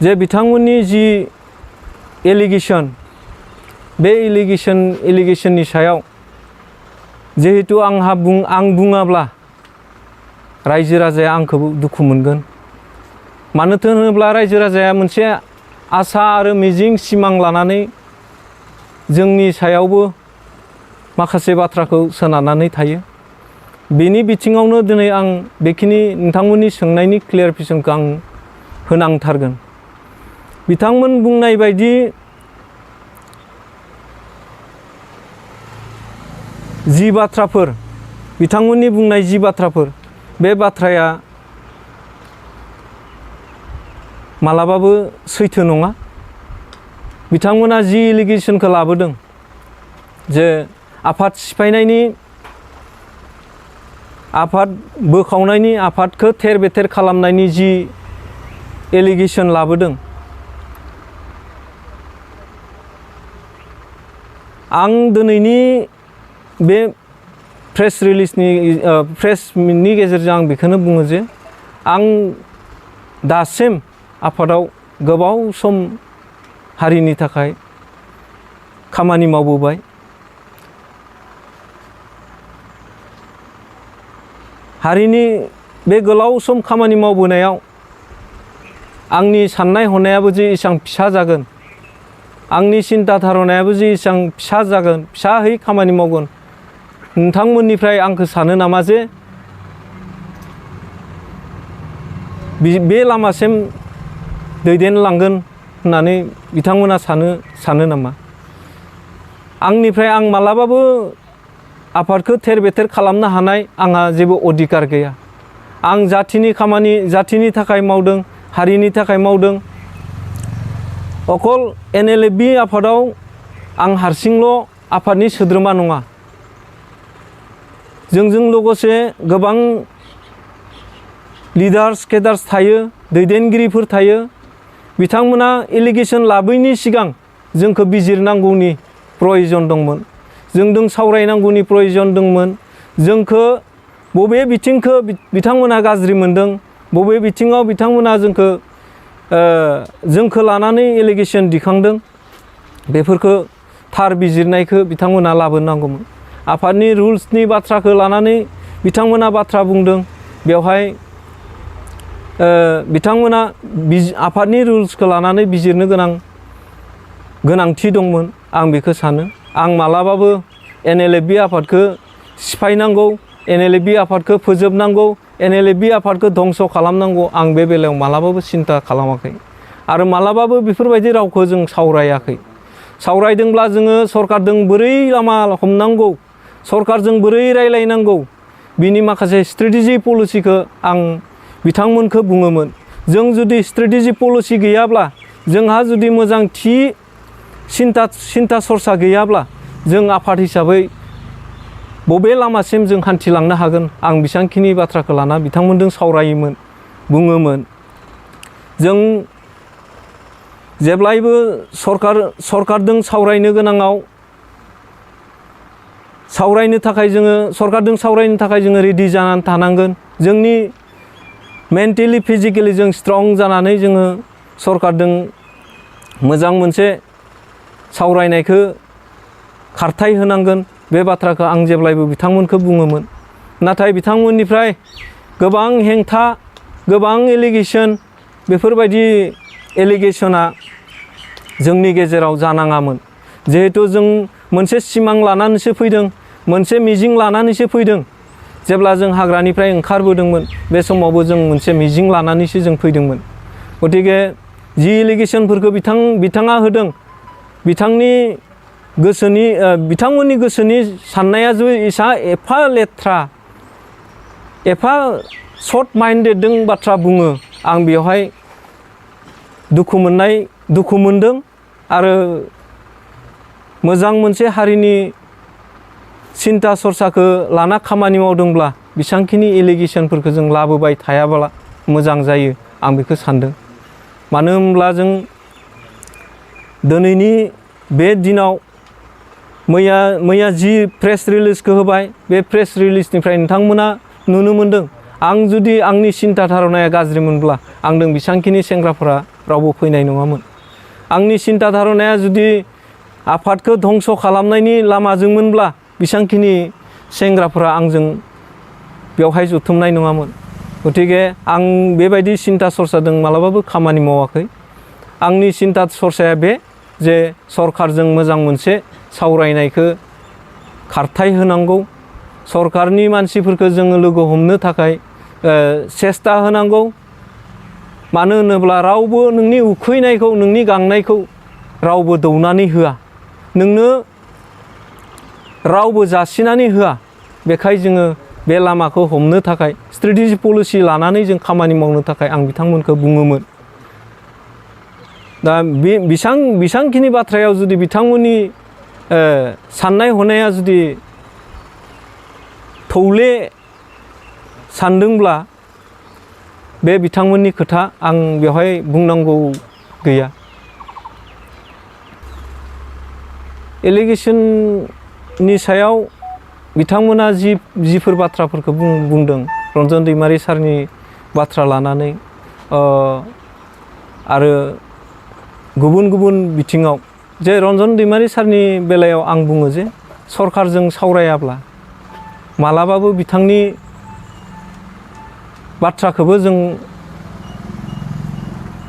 जे बिथांमोननि जि एलिगेशन बे एलिगेशननि सायाव जिहेतु आं बुङाब्ला रायजो राजाया आंखौ दुखु मोनगोन। मानोथो होनोब्ला रायजो राजाया मोनसे आसा आरो मिजिं सिमां लानानै जोंनि सायावबो माखासे बाथ्राखौ सोनारनानै थायो। बेनि बिथिङावनो दिनै आं बेखिनि नोंथांमोननि सोंनायनि क्लियारिफिकेसनखौ आं होनांथारगोन। बिथांमोन बुंनाय बायदि जि बाथ्राफोर बिथांमोननि बुंनाय जि बाथ्राफोर बे बाथ्राया मालाबाबो सैथो नङा। बिथांमोना जि एलिगेशनखौ लाबोदों जे आफाद सिफायनायनि आफाद बोखावनायनि आफादखौ थेर बेथेर खालामनायनि जि एलिगेशन लाबोदों आं दिनैनि बे प्रेस मिटनि गेजेरजों आं बेखौनो बुङो जे आं दासिम आफादाव गोबाव सम हारिनि थाखाय खामानि मावबोबाय। हारिनि बे गोलाव सम खामानि मावबोनायाव आंनि साननाय हनायाबो जे एसेबां फिसा जागोन, आंनि सिन्था धारनायाबो जे एसेबां फिसा जागोन, फिसाहै खामानि मावगोन, नोंथांमोननिफ्राय आंखौ सानो नामा जे बे लामासिम दैदेनलांगोन होननानै बिथांमोना सानो नामा? आंनिफ्राय आं मालाबाबो आफादखौ थेर बेथेर खालामनो हानाय आंहा जेबो अधिकार गैया। आं जाथिनि थाखाय मावदों, हारिनि थाखाय मावदों। अकल NLFB आफादाव आं हारसिंल' आफादनि सोद्रोमा नङा। जोंजों लोगोसे गोबां लिडार्स केडार्स थायो, दैदेनगिरिफोर थायो। बिथांमोना एलिगेशन लाबोयैनि सिगां जोंखौ बिजिरनांगौनि प्रयजन दंमोन, जोंजों सावरायनांगौनि प्रयजन दंमोन। जोंखौ बबे बिथिंखौ बिथांमोना गाज्रि मोनदों, बबे बिथिङाव बिथांमोना जोंखौ लानानै एलिगेशन दिखांदों, बेफोरखौ थार बिजिरनायखौ बिथांमोना लाबोनांगौमोन। आफादनि रुल्सनि बाथ्राखौ लानानै बिथांमोना बाथ्रा बुंदों, बेवहाय बिथांमोना आफादनि रुल्सखौ लानानै बिजिरनो गोनांथि दंमोन। आं बेखौ सानो। आं मालाबाबो NLFB आफादखौ सिफायनांगौ, NLFB आफादखौ फोजोबनांगौ, NLFB आफादखौ धंस' खालामनांगौ, आं बे बेलायाव मालाबाबो सिन्था खालामाखै आरो मालाबाबो बेफोरबायदि रावखौ जों सावरायाखै। सावरायदोंब्ला जोङो सरकारजों बोरै लामा हमनांगौ, सरकारजों बोरै रायलायनांगौ, बिनि माखासे स्ट्रेटेजि पलिसिखौ आं बिथांमोनखौ बुङोमोन। जों जुदि स्ट्रेटेजि पलिसि गैयाब्ला, जोंहा जुदि मोजां थि सिन्था सरसा गैयाब्ला, जों आफाद हिसाबै बबे लामासिम जों हान्थिलांनो हागोन? आं बेसेबांखिनि बाथ्राखौ लाना बिथांमोनजों सावरायोमोन, बुङोमोन। जों जेब्लायबो सरकारजों सावरायनो गोनाङाव सरकारजों सावरायनो थाखाय जोङो रेडि जानानै थानांगोन। जोंनि मेन्टेलि फिजिकेलि जों स्ट्रं जानानै जोङो सरकारजों मोजां मोनसे सावरायनायखौ खारथाय होनांगोन। बे बाथ्राखौ आं जेब्लायबो बिथांमोनखौ बुङोमोन। नाथाय बिथांमोननिफ्राय गोबां हेंथा, गोबां एलिगेशन, बेफोरबायदि एलिगेशना जोंनि गेजेराव जानाङामोन। जिहेथु जों मोनसे सिमां लानानैसो फैदों, मोनसे मिजिं लानानैसो फैदों। जेब्ला जों हाग्रानिफ्राय ओंखारबोदोंमोन, बे समावबो जों मोनसे मिजिं लानानैसो जों फैदोंमोन। गतिके जि एलिगेशनफोरखौ बिथाङा होदों, बिथांमोननि गोसोनि साननाया जे एफा लेथ्रा, एफा सर्ट माइन्डेडजों बाथ्रा बुङो, आं बेवहाय दुखु मोनदों आरो मोजां मोनसे हारिनि सिन्था सरसाखौ लाना खामानि मावदोंब्ला बेसेबांखिनि एलिगेशनफोरखौ जों लाबोबाय थायाब्ला मोजां जायो, आं बेखौ सानदों। मानो होनब्ला जों दिनैनि बे दिनाव मैया जि प्रेस रिलिजखौ होबाय बे प्रेस रिलिजनिफ्राय नोंथांमोना नुनो मोनदों आं जुदि आंनि सिन्था धारनाया गाज्रिमोनब्ला आंदों बेसांखिनि सेंग्राफोरा रावबो फैनाय नङामोन आंनि सिन्था धारनाया जुदि आफादखौ धंस खालामनायनि लामाजोंमोनब्ला बेसांखिनि सेंग्राफोरा आंजों बेवहाय जथुमनाय नङामोन गतिके आं बेबायदि सिन्था सरसाजों मालाबाबो खामानि मावाखै आंनि सिन्था सरसाया बे जे सरकारजों मोजां मोनसे सावरायनायखौ खारथाय होनांगौ सरकारनि मानसिफोरखौ जोङो लोगो हमनो थाखाय सेस्था होनांगौ मानो होनोब्ला रावबो नोंनि उखैनायखौ नोंनि गांनायखौ रावबो दौनानै होआ नोंनो रावबो जासिनानै होआ बेखाय जोङो बे लामाखौ हमनो थाखाय स्ट्रेटेजि पलिसि लानानै जों खामानि मावनो थाखाय आं बिथांमोनखौ बुङोमोन दा बे बिसांखिनि बाथ्रायाव जुदि बिथांमोननि साननाय हनाया जुदि थौले सानदोंब्ला बे बिथांमोननि खोथा आं बेवहाय बुंनांगौ गैया एलिगेशननि सायाव बिथांमोना जिफोर बाथ्राफोरखौ बुंदों रन्जन दैमारि सारनि बाथ्रा लानानै आरो गुबुन गुबुन बिथिङाव जे रन्जन दैमारि सारनि बेलायाव आं बुङो जे सरकारजों सावरायाब्ला मालाबाबो बिथांनि बाथ्राखौबो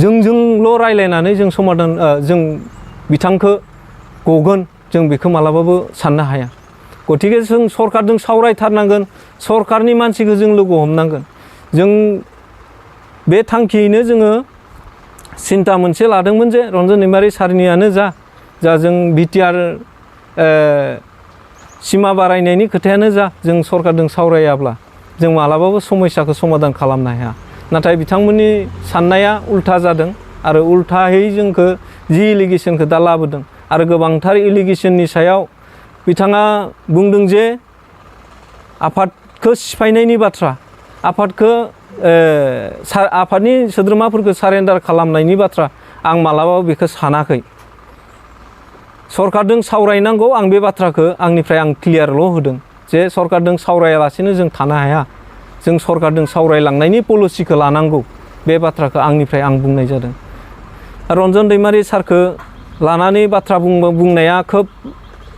जोंजोंल' रायलायनानै जों समाधान जों बिथांखौ गगोन जों बेखौ मालाबाबो साननो हाया गतिके जों सरकारजों सावरायथारनांगोन सरकारनि मानसिखौ जों लोगो हमनांगोन जों बे थांखियैनो जोङो सिन्था मोनसे लादोंमोन जे रन्जन दैमारि सारनियानो जा जों बिटिआर सिमा बारायनायनि खोथायानो जा जों सरकारजों सावरायाब्ला जों मालाबाबो समस्याखौ समाधान खालामनो हाया नाथाय बिथांमोननि साननाया उल्था जादों आरो उल्थायै जोंखौ जि एलिगेशनखौ दा लाबोदों आरो गोबांथार एलिगेशननि सायाव बिथाङा बुंदों जे आफादखौ सिफायनायनि बाथ्रा आफादखौ आफादनि सोद्रोमाफोरखौ सारेन्डार खालामनायनि बाथ्रा आं मालाबाबो बेखौ सानाखै सरकारजों सावरायनांगौ आं बे बाथ्राखौ आंनिफ्राय आं क्लियारल' होदों जे सरकारजों सावरायालासेनो जों थानो हाया जों सरकारजों सावरायलांनायनि पलिसिखौ लानांगौ बे बाथ्राखौ आंनिफ्राय आं बुंनाय जादों रन्जन दैमारि सारखौ लानानै बाथ्रा बुंनाया खोब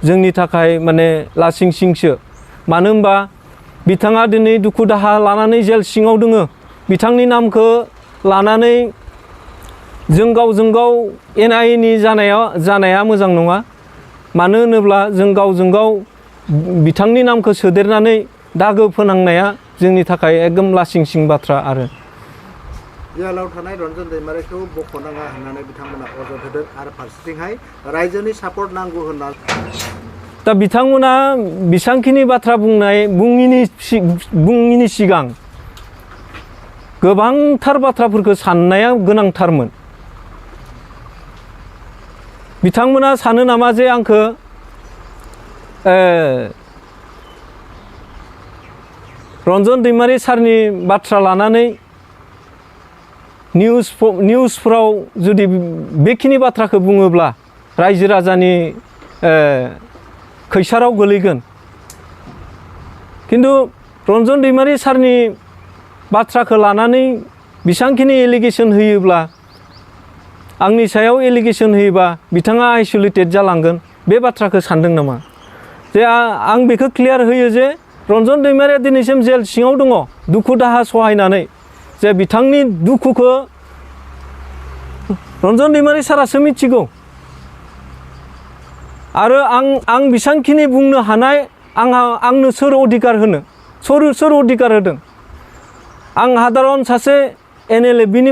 जोंनि थाखाय माने लासिंसिंसो मानो होनबा बिथाङा दिनै दुखु दाहा लानानै जेल सिङाव दङ बिथांनि नामखौ लानानै जों गावजों गाव एना-एनि जानाया मोजां नङा मानो होनोब्ला जों गावजों गाव बिथांनि नामखौ सोदेरनानै दागो फोनांनाया जोंनि थाखाय एकदम लासिंसिं बाथ्रा आरो जेलाव थानाय रन्जन दैमारिखौ बख'नाङा होननानै बिथांमोना अजद होदों आरो फारसेथिंहाय रायजोनि सापर्ट नांगौ होनना दा बिथांमोना बेसांखिनि बाथ्रा बुङिनि सिगां गोबांथार बाथ्राफोरखौ साननाया गोनांथारमोन बिथांमोना सानो नामा जे आंखौ रन्जन दैमारि सारनि बाथ्रा लानानै निउसफ्राव जुदि बेखिनि बाथ्राखौ बुङोब्ला रायजो राजानि खैसाराव गोलैगोन खिन्थु रन्जन दैमारि सारनि बाथ्राखौ लानानै बेसांखिनि एलिगेशन होयोब्ला आंनि सायाव एलिगेशन होयोबा बिथाङा आइसोलेटेड जालांगोन बे बाथ्राखौ सानदों नामा जे आं बेखौ क्लियार होयो जे रन्जन दैमारिया दिनैसिम जेल सिङाव दङ दुखु दाहा सहायनानै जे बिथांनि दुखुखौ रन्जन दैमारि सारासो मिथिगौ आरो आं बेसांखिनि बुंनो हानाय आंनो सोर अधिकार होनो सोर अधिकार होदों आं साधारन सासे एनएलएफबिनि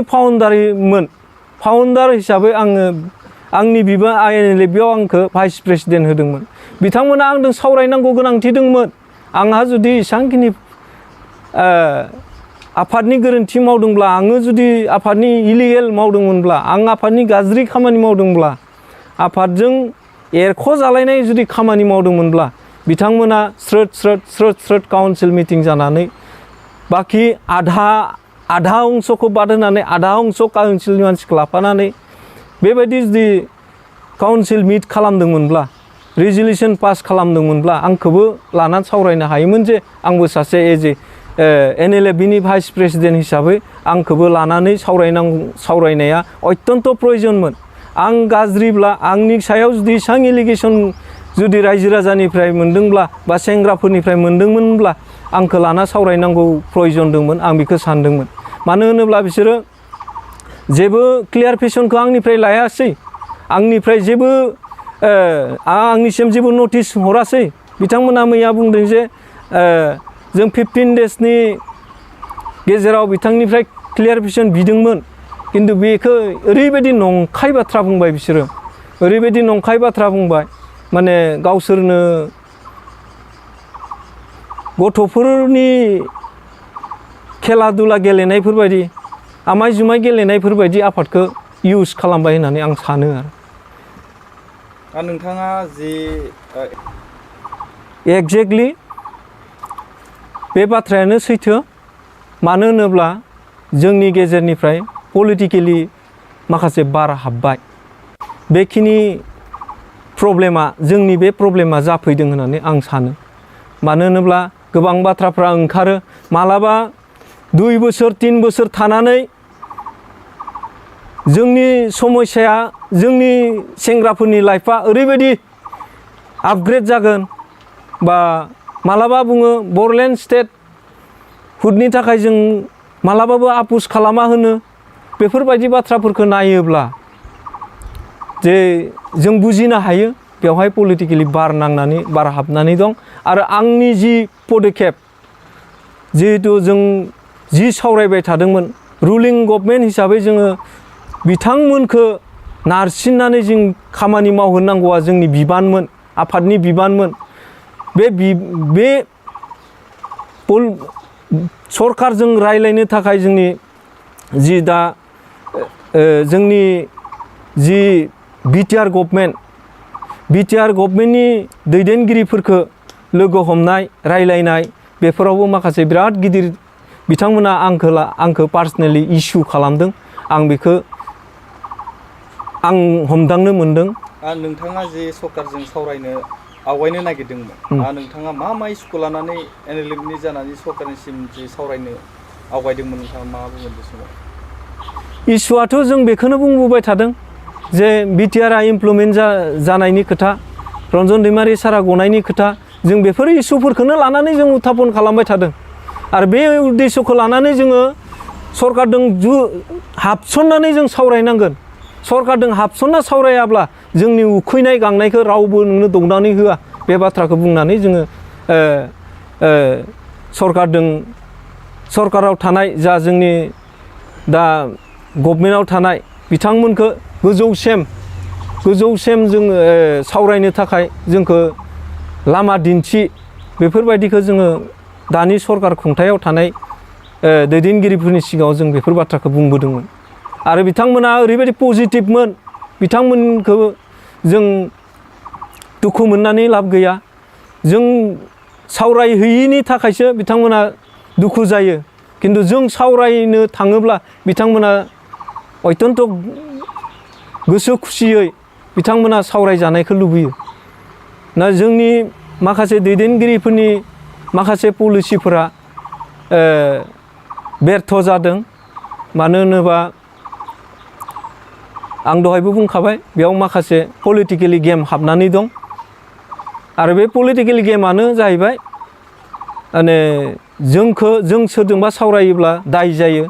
फाउन्डार हिसाबै आङो आंनि बिबा एनएलएफबियाव आंखौ भाइस प्रेसिडेन्ट होदोंमोन बिथांमोना आंजों सावरायनांगौ गोनांथि दंमोन आंहा जुदि एसांखिनि आफादनि गोरोन्थि मावदोंब्ला आङो जुदि आफादनि इलिगेल मावदोंमोनब्ला आं आफादनि गाज्रि खामानि मावदोंब्ला आफादजों एरख' जालायनाय जुदि खामानि मावदोंमोनब्ला बिथांमोना स्रोद काउन्सिल मिटिं जानानै बाखि आधा अंशखौ बाद होनानै आधा अंश काउन्सिलनि मानसिखौ लाफानानै बेबायदि जुदि काउन्सिल मिट खालामदोंमोनब्ला रेजलिउसन पास खालामदोंमोनब्ला आंखौबो लानानै सावरायनो हायोमोन जे आंबो सासे एज ए NLFBनि भाइस प्रेसिडेन्ट हिसाबै आंखौबो लानानै सावरायनाया अत्यन्त प्रयजनमोन। आं गाज्रिब्ला आंनि सायाव जुदि एसां एलिगेसन जुदि रायजो राजानिफ्राय मोनदोंब्ला बा सेंग्राफोरनिफ्राय मोनदोंमोनब्ला आंखौ लाना सावरायनांगौ प्रयजन दंमोन आं बेखौ सानदोंमोन। मानो होनोब्ला बिसोरो जेबो क्लियारफिकेसनखौ आंनिफ्राय लायासै, आंनिफ्राय जेबो आंनिसिम जेबो नटिस हरासै। बिथांमोना मैया बुंदों जे जों 15 डेजनि गेजेराव बिथांनिफ्राय क्लियारफिकेसन बिदोंमोन, खिन्थु बेखौ ओरैबायदि नंखाय बाथ्रा बुंबाय बिसोरो, ओरैबायदि नंखाय बाथ्रा बुंबाय माने गावसोरनो गथ'फोरनि खेला दुला गेलेनायफोरबायदि आमाय जुमाय गेलेनायफोरबायदि आफादखौ इउज खालामबाय होननानै आं सानो आरो नोंथाङा जि एक्जेक्टलि बे बाथ्रायानो सैथो। मानो होनोब्ला जोंनि गेजेरनिफ्राय पलिटिकेलि माखासे बार हाबबाय, बेखिनि प्रब्लेमा जोंनि बे प्रब्लेमा जाफैदों होननानै आं सानो। मानो होनोब्ला गोबां बाथ्राफ्रा ओंखारो, मालाबा 2 बोसोर 3 बोसोर थानानै जोंनि समस्याया जोंनि सेंग्राफोरनि लाइफआ ओरैबायदि आपग्रेड जागोन, बा मालाबा बुङो बरलेण्ड स्टेट हुदनि थाखाय जों मालाबाबो आपुस खालामा होनो। बेफोरबायदि बाथ्राफोरखौ नायोब्ला जे जों बुजिनो हायो बेवहाय पलिटिकेलि बार हाबनानै दं। आरो आंनि जि पदक्षेप, जिहेतु जों जि सावरायबाय थादोंमोन रुलिं गभर्नमेन्ट हिसाबै जोङो बिथांमोनखौ नारसिननानै जों खामानि मावहोनांगौआ जोंनि बिबानमोन, आफादनि बिबानमोन। बे सरकारजों रायलायनो थाखाय जोंनि जि दा जोंनि जि बिटिआर गभर्नमेन्टनि दैदेनगिरिफोरखौ लोगो हमनाय रायलायनाय बेफोरावबो माखासे बिराद गिदिर बिथांमोना आंखौ पार्सनेलि इस्यु खालामदों। आं बेखौ हमदांनो मोनदों। नोंथाङा जे सरकारजों सावरायनो आवगायनो नागिरदोंमोन, नोंथाङा मा इस्युखौ लानानै NLFनि जानानै सरकारनिसिम जे सावरायनो आवगायदोंमोन, नोंथाङा मा बुंगोन बे समाव? इस्युआथ' जों बेखौनो बुंबोबाय थादों जे बिटिआरआ इमप्लिमेन्ट जानायनि खोथा, रन्जन दैमारि सारा गनायनि खोथा, जों बेफोर इस्युफोरखौनो लानानै जों उत्थापन खालामबाय थादों। आरो बे उद्देश्यखौ लानानै जोङो सरकारजों हाबसननानै जों सावरायनांगोन। सरकारजों हाबसनना सावरायाब्ला जोंनि उखैनाय गांनायखौ रावबो नोंनो दौनानै होआ, बे बाथ्राखौ बुंनानै जोङो सरकाराव थानाय जा जोंनि दा गभर्नमेन्टआव थानाय बिथांमोनखौ गोजौसिम जोङो सावरायनो थाखाय जोंखौ लामा दिन्थि, बेफोरबायदिखौ जोङो दानि सरकार खुंथायाव थानाय दैदेनगिरिफोरनि सिगाङाव जों बेफोर बाथ्राखौ बुंबोदोंमोन। आरो बिथांमोना ओरैबायदि पजिटिभमोन, बिथांमोनखौ जों दुखु मोननानै लाब गैया। जों सावरायहैयिनि थाखायसो बिथांमोना दुखु जायो, खिन्थु जों सावरायनो थाङोब्ला बिथांमोना अत्यन्त गोसो खुसियै बिथांमोना सावरायजानायखौ लुबैयो। ना जोंनि माखासे दैदेनगिरिफोरनि माखासे पलिसिफोरा बेर्थ जादों। मानो होनोबा आं दहायबो बुंखाबाय बेयाव माखासे पलिटिकेलि गेम हाबनानै दं। आरो बे पलिटिकेल गेमानो जाहैबाय माने जों सोरजोंबा सावरायोब्ला दाय जायो,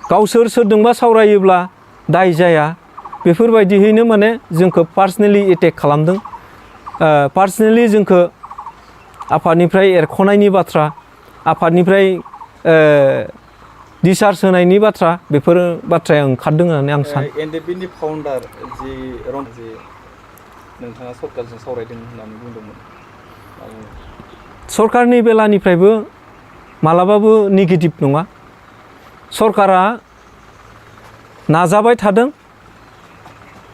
गावसोर सोरजोंबा सावरायोब्ला दाय जाया, बेफोरबायदियैनो माने जोंखौ पार्सनेलि एटेक खालामदों। पार्सनेलि जोंखौ आफादनिफ्राय एरख'नायनि बाथ्रा, आफादनिफ्राय डिसचार्ज होनायनि बाथ्रा, बेफोर बाथ्राया ओंखारदों होननानै आं सानो। NLFनि फाउन्डार जि नोंथाङा सरकारजों सावरायदों होननानै बुंदोंमोन, सरकारनि बेलानिफ्रायबो मालाबाबो नेगेटिभ नङा। सरकारा नाजाबाय थादों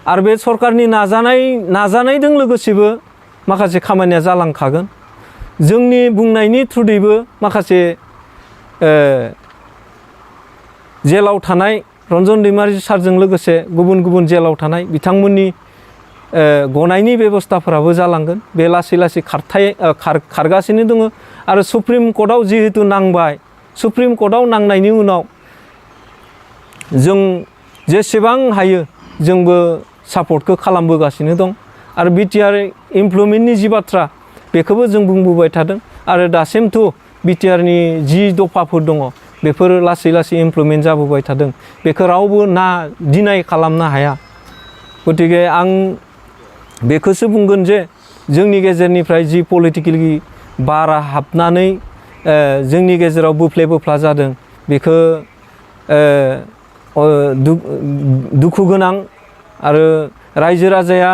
आरो बे सरकारनि नाजानायजों लोगोसेबो माखासे खामानिया जालांखागोन। जोंनि बुंनायनि थ्रुयैबो माखासे जेलाव थानाय रन्जन दैमारि सारजों लोगोसे गुबुन गुबुन जेलाव थानाय बिथांमोननि गनायनि बेबस्थाफोराबो जालांगोन। बे लासै लासै खारगासिनो दङ आरो सुप्रिम कर्टआव जिहेतु नांबाय, सुप्रिम कर्टआव नांनायनि उनाव जों जेसेबां हायो जोंबो सापर्टखौ खालामबोगासिनो दं आरो बिटिआर इमप्लयमेन्टनि जि बाथ्रा बेखौबो जों बुंबोबाय थादों आरो दासिमथ' बिटिआरनि जि दफाफोर दङ बेफोर लासै लासै इमप्लयमेन्ट जाबोबाय थादों। बेखौ रावबो डिनाय खालामनो हाया। गतिके आं बेखौसो बुंगोन जे जोंनि गेजेरनिफ्राय जि पलिटिकेलि बारा हाबनानै जोंनि गेजेराव बोफ्ले बोफ्ला जादों बेखौ दुखु गोनां आरो रायजो राजाया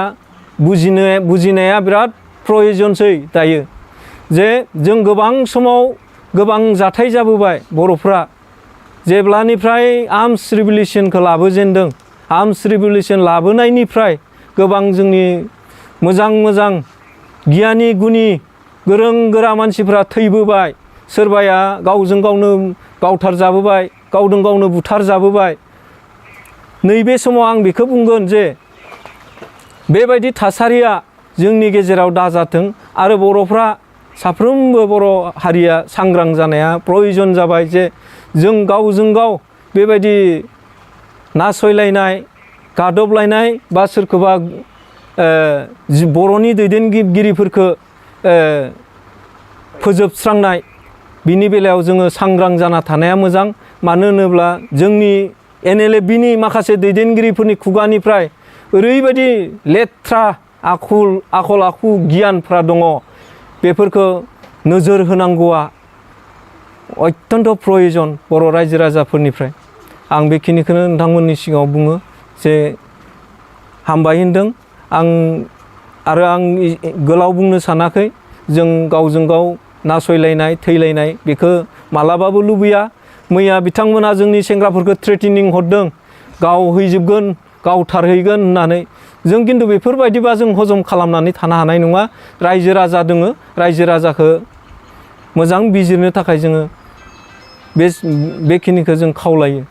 बुजिनाया बिराद प्रयजनसै दायो जे जों गोबां समाव गोबां जाथाय जाबोबाय। बर'फ्रा जेब्लानिफ्राय आर्मस रिभलिउसनखौ लाबोजेनदों, आर्मस रिभलिउसन लाबोनायनिफ्राय गोबां जोंनि मोजां मोजां गियानि गुनि गोरों गोरा मानसिफ्रा थैबोबाय, सोरबाया गावजों गावनो गावथार जाबोबाय, गावजों गावनो बुथार जाबोबाय। नैबे समाव आं बेखौ बुंगोन जे बेबायदि थासारिया जोंनि गेजेराव दाजाथों आरो बर'फ्रा साफ्रोमबो बर' हारिया सांग्रां जानाया प्रयजन जाबाय जे जों गावजों गाव बेबायदि नासयलायनाय, गादबलायनाय बा सोरखौबा बर'नि दैदेनगिरिफोरखौ फोजोबस्रांनाय बिनि बेलायाव जोङो सांग्रां जाना थानाया मोजां। मानो होनोब्ला जोंनि NLFBनि माखासे दैदेनगिरिफोरनि खुगानिफ्राय ओरैबायदि लेथ्रा आखल आखु गियानफ्रा दङ, बेफोरखौ नोजोर होनांगौआ अत्यन्त प्रयजन बर' रायजो राजाफोरनिफ्राय। आं बेखिनिखौनो नोंथांमोननि सिगाङाव बुङो जे हामबाय होनदों आं गोलाव बुंनो सानाखै। जों गावजों गाव नासयलायनाय थैलायनाय बेखौ मालाबाबो लुबैया। मैया बिथांमोना जोंनि सेंग्राफोरखौ थ्रेटेनिं हरदों, गाव हैजोबगोन, गावथारहैगोन होननानै। जों खिन्थु बेफोरबायदिबा जों हजम खालामनानै थानो हानाय नङा। रायजो राजा दोङो, रायजो राजाखौ मोजां बिजिरनो थाखाय जोङो बेखिनिखौ जों खावलायो।